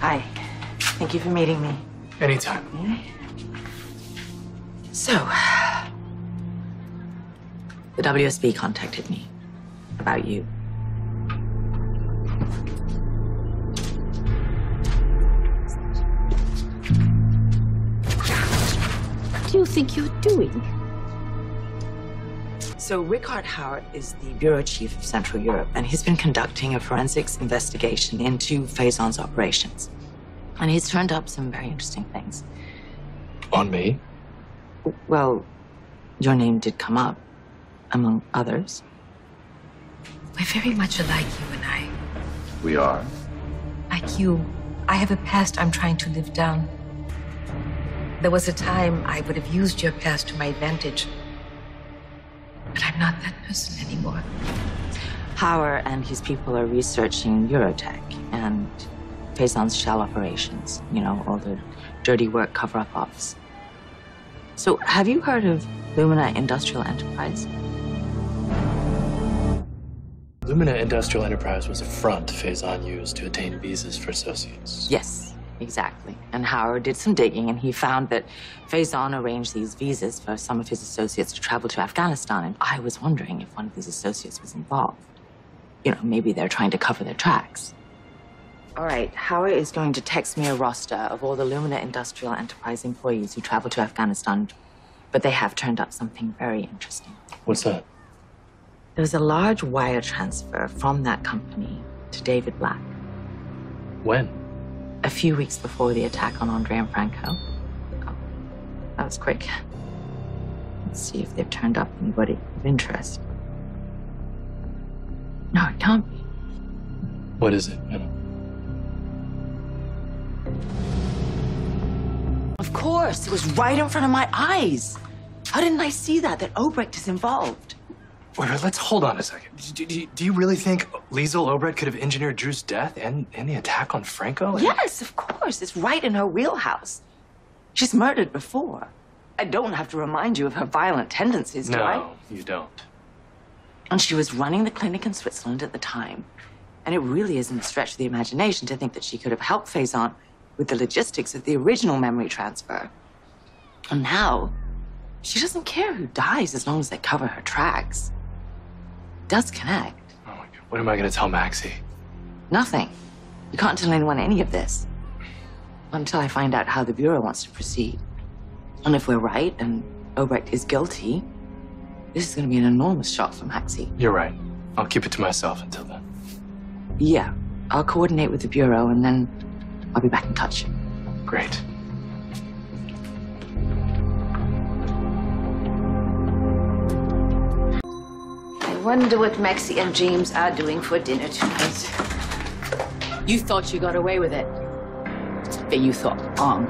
Hi. Thank you for meeting me. Anytime. So, the WSB contacted me about you. What do you think you're doing? So Richard Howard is the bureau chief of Central Europe, and he's been conducting a forensics investigation into Faison's operations. And he's turned up some very interesting things. On me? Well, your name did come up, among others. We're very much alike, you and I. We are. Like you, I have a past I'm trying to live down. There was a time I would have used your past to my advantage. But I'm not that person anymore. Howard and his people are researching Eurotech and Faison's shell operations. You know, all the dirty work cover-up ops. So, have you heard of Lumina Industrial Enterprise? Lumina Industrial Enterprise was a front Faison used to attain visas for associates. Yes, exactly. And Howard did some digging, and he found that Faison arranged these visas for some of his associates to travel to Afghanistan. And I was wondering if one of these associates was involved. You know, maybe they're trying to cover their tracks. All right, Howard is going to text me a roster of all the Lumina Industrial Enterprise employees who travel to Afghanistan, but they have turned up something very interesting. What's that? There was a large wire transfer from that company to David Black. When? A few weeks before the attack on Andre and Franco. Oh, that was quick. Let's see if they've turned up anybody of interest. No, it can't be. What is it, Anna? Of course, it was right in front of my eyes. How didn't I see that Obrecht is involved? Wait, let's hold on a second. Do you really think Liesl Obrecht could have engineered Drew's death and the attack on Franco? Yes, of course. It's right in her wheelhouse. She's murdered before. I don't have to remind you of her violent tendencies, do I? No, you don't. And she was running the clinic in Switzerland at the time. And it really isn't a stretch of the imagination to think that she could have helped Faison with the logistics of the original memory transfer. And now, she doesn't care who dies as long as they cover her tracks. It does connect. Oh my God. What am I going to tell Maxie? Nothing. You can't tell anyone any of this. Until I find out how the Bureau wants to proceed. And if we're right and Obrecht is guilty, this is going to be an enormous shock for Maxie. You're right. I'll keep it to myself until then. Yeah. I'll coordinate with the Bureau and then I'll be back in touch. Great. I wonder what Maxie and James are doing for dinner tonight. You thought you got away with it. But you thought wrong.